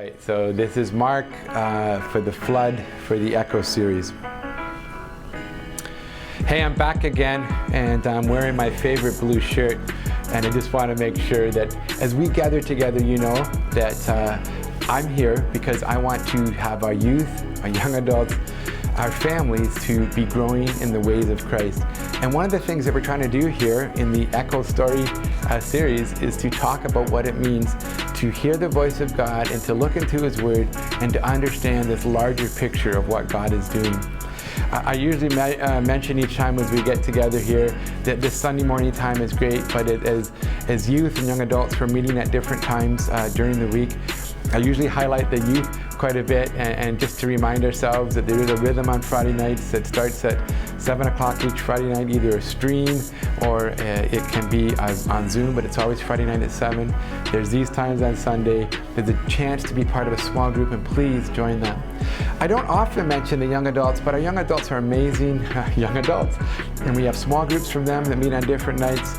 right, so this is Mark for the Flood for the Echo series. Hey, I'm back again, and I'm wearing my favorite blue shirt, and I just want to make sure that as we gather together, you know that I'm here because I want to have our youth, our young adults, our families to be growing in the ways of Christ. And one of the things that we're trying to do here in the Echo Story series is to talk about what it means to hear the voice of God and to look into His Word and to understand this larger picture of what God is doing. I usually mention each time as we get together here that this Sunday morning time is great, but as youth and young adults, we're meeting at different times during the week. I usually highlight the youth quite a bit, and just to remind ourselves that there is a rhythm on Friday nights that starts at 7 o'clock each Friday night, either a stream or it can be on Zoom, but it's always Friday night at 7. There's these times on Sunday. There's a chance to be part of a small group, and please join them. I don't often mention the young adults, but our young adults are amazing young adults, and we have small groups from them that meet on different nights.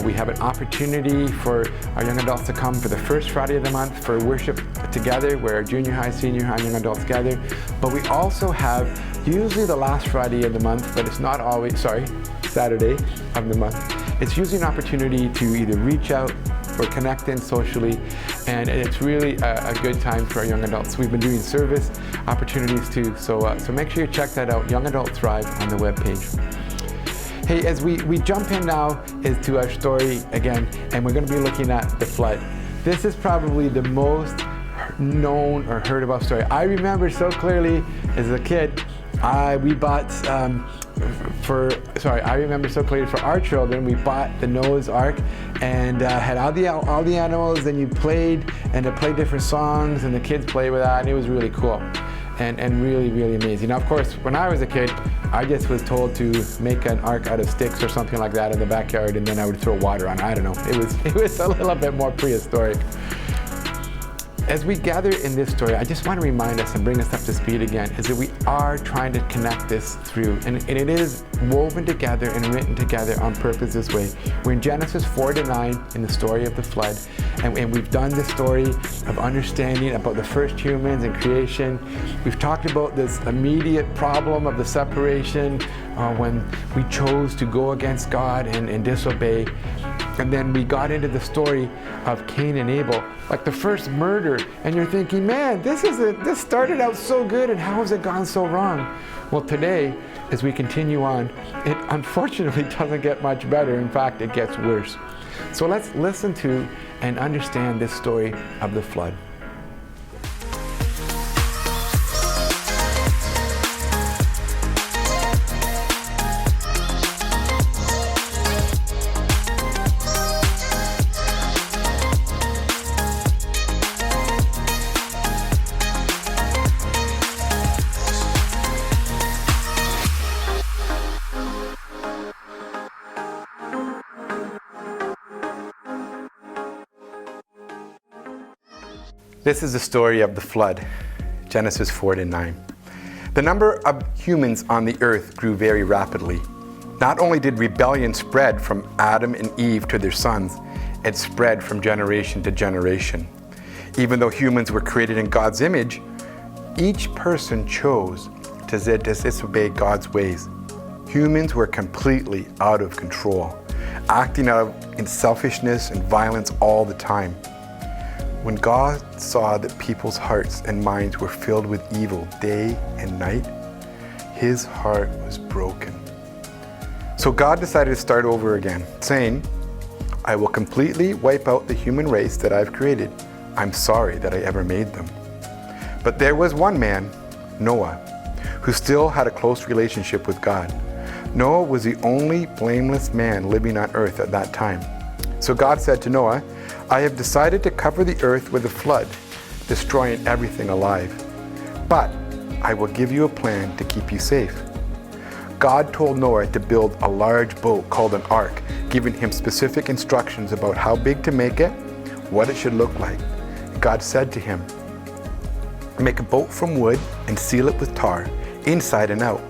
We have an opportunity for our young adults to come for the first Friday of the month for worship together, where junior high, senior high, and young adults gather. But we also have usually the last Friday of the month, but it's not always, Saturday of the month. It's usually an opportunity to either reach out or connect in socially, and it's really a good time for our young adults. We've been doing service opportunities too, so make sure you check that out, Young Adult Thrive, on the webpage. Hey, as we jump in now to our story again, and we're going to be looking at the flood. This is probably the most known or heard about story. I remember so clearly as a kid, I remember so clearly for our children, we bought the Noah's Ark and had all the animals, and you played, and to play different songs, and the kids played with that, and it was really cool. And really, really amazing. Now, of course, when I was a kid, I just was told to make an ark out of sticks or something like that in the backyard, and then I would throw water on it. I don't know. It was a little bit more prehistoric. As we gather in this story, I just want to remind us and bring us up to speed again, is that we are trying to connect this through, and it is woven together and written together on purpose this way. We're in Genesis 4-9 in the story of the flood, and we've done the story of understanding about the first humans and creation. We've talked about this immediate problem of the separation when we chose to go against God and disobey. And then we got into the story of Cain and Abel, like the first murder, and you're thinking, man, this started out so good, and how has it gone so wrong? Well, today, as we continue on, it unfortunately doesn't get much better. In fact, it gets worse. So let's listen to and understand this story of the flood. This is the story of the flood, Genesis 4-9. The number of humans on the earth grew very rapidly. Not only did rebellion spread from Adam and Eve to their sons, it spread from generation to generation. Even though humans were created in God's image, each person chose to disobey God's ways. Humans were completely out of control, acting out in selfishness and violence all the time. When God saw that people's hearts and minds were filled with evil day and night, His heart was broken. So God decided to start over again, saying, I will completely wipe out the human race that I've created. I'm sorry that I ever made them. But there was one man, Noah, who still had a close relationship with God. Noah was the only blameless man living on earth at that time. So God said to Noah, I have decided to cover the earth with a flood, destroying everything alive. But I will give you a plan to keep you safe. God told Noah to build a large boat called an ark, giving him specific instructions about how big to make it, what it should look like. God said to him, make a boat from wood and seal it with tar, inside and out.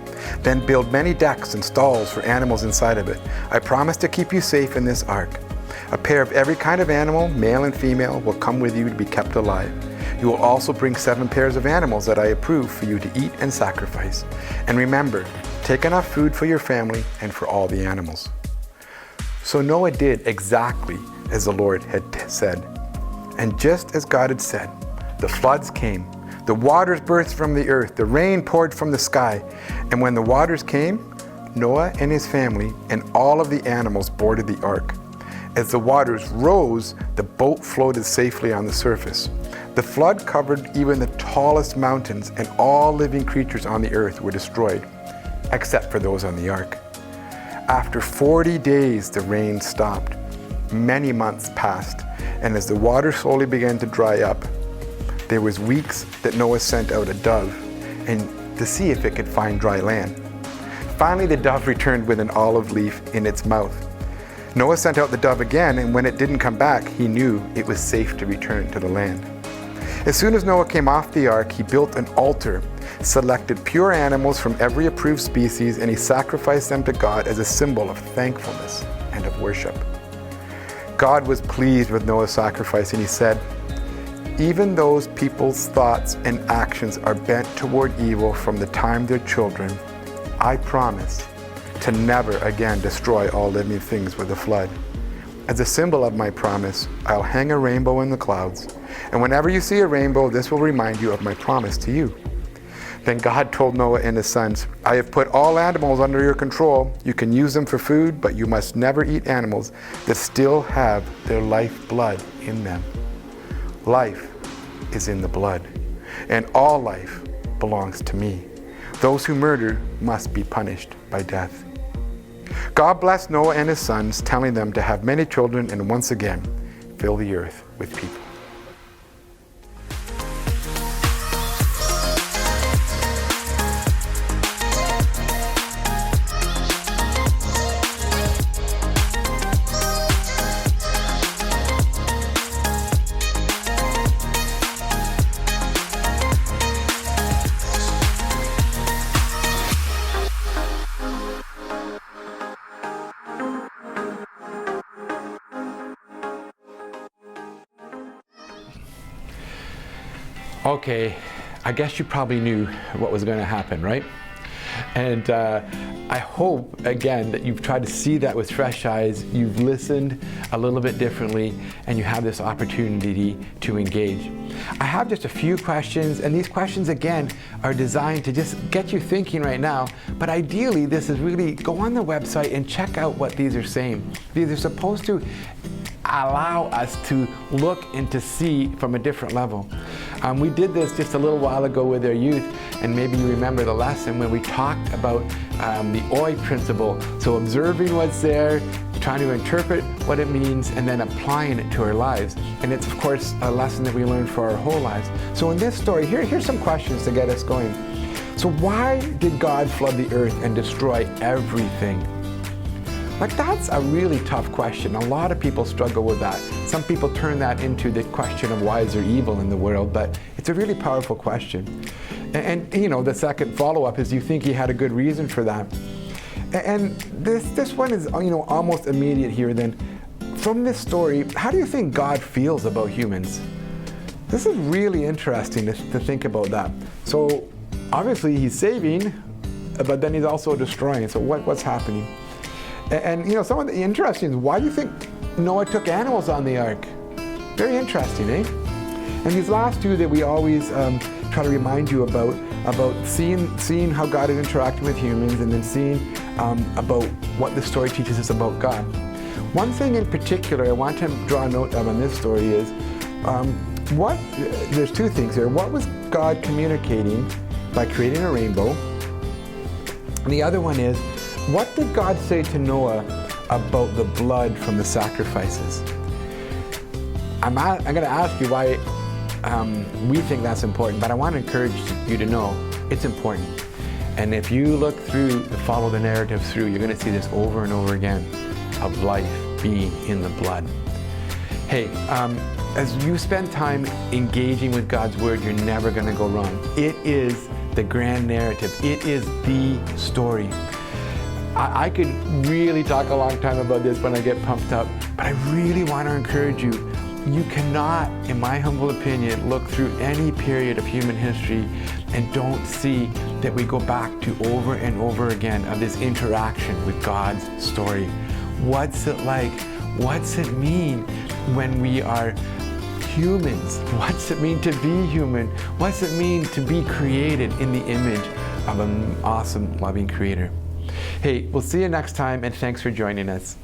Then build many decks and stalls for animals inside of it. I promise to keep you safe in this ark. A pair of every kind of animal, male and female, will come with you to be kept alive. You will also bring 7 pairs of animals that I approve for you to eat and sacrifice. And remember, take enough food for your family and for all the animals." So Noah did exactly as the Lord had said. And just as God had said, the floods came. The waters burst from the earth. The rain poured from the sky. And when the waters came, Noah and his family and all of the animals boarded the ark. As the waters rose, the boat floated safely on the surface. The flood covered even the tallest mountains, and all living creatures on the earth were destroyed, except for those on the ark. After 40 days, the rain stopped. Many months passed, and as the water slowly began to dry up, there was weeks that Noah sent out a dove and to see if it could find dry land. Finally, the dove returned with an olive leaf in its mouth. Noah sent out the dove again, and when it didn't come back, he knew it was safe to return to the land. As soon as Noah came off the ark, he built an altar, selected pure animals from every approved species, and he sacrificed them to God as a symbol of thankfulness and of worship. God was pleased with Noah's sacrifice, and he said, "Even those people's thoughts and actions are bent toward evil from the time they're children, I promise to never again destroy all living things with a flood. As a symbol of my promise, I'll hang a rainbow in the clouds, and whenever you see a rainbow, this will remind you of my promise to you." Then God told Noah and his sons, "I have put all animals under your control. You can use them for food, but you must never eat animals that still have their life blood in them. Life is in the blood, and all life belongs to me. Those who murder must be punished by death." God blessed Noah and his sons, telling them to have many children and once again fill the earth with people. Okay, I guess you probably knew what was going to happen, right? And I hope, again, that you've tried to see that with fresh eyes, you've listened a little bit differently, and you have this opportunity to engage. I have just a few questions, and these questions, again, are designed to just get you thinking right now, but ideally, this is really, go on the website and check out what these are saying. These are supposed to allow us to look and to see from a different level. We did this just a little while ago with our youth, and maybe you remember the lesson when we talked about the OI principle. So observing what's there, trying to interpret what it means, and then applying it to our lives. And it's, of course, a lesson that we learn for our whole lives. So in this story, here's some questions to get us going. So why did God flood the earth and destroy everything? Like, that's a really tough question. A lot of people struggle with that. Some people turn that into the question of why is there evil in the world, but it's a really powerful question. And you know, the second follow-up is, you think he had a good reason for that? And this one is, you know, almost immediate here then. From this story, how do you think God feels about humans? This is really interesting to think about that. So obviously he's saving, but then he's also destroying. So what's happening? And you know, some of the interesting is, why do you think Noah took animals on the ark? Very interesting, eh? And these last two that we always try to remind you about seeing how God is interacting with humans, and then seeing about what the story teaches us about God. One thing in particular I want to draw a note of on this story is, there's two things here. What was God communicating by creating a rainbow? And the other one is, what did God say to Noah about the blood from the sacrifices? I'm going to ask you why we think that's important, but I want to encourage you to know it's important. And if you look through, follow the narrative through, you're going to see this over and over again, of life being in the blood. Hey, as you spend time engaging with God's Word, you're never going to go wrong. It is the grand narrative. It is the story. I could really talk a long time about this when I get pumped up, but I really want to encourage you, You cannot, in my humble opinion, look through any period of human history and don't see that we go back to over and over again of this interaction with God's story. What's it like? What's it mean when we are humans? What's it mean to be human? What's it mean to be created in the image of an awesome, loving Creator? Hey, we'll see you next time, and thanks for joining us.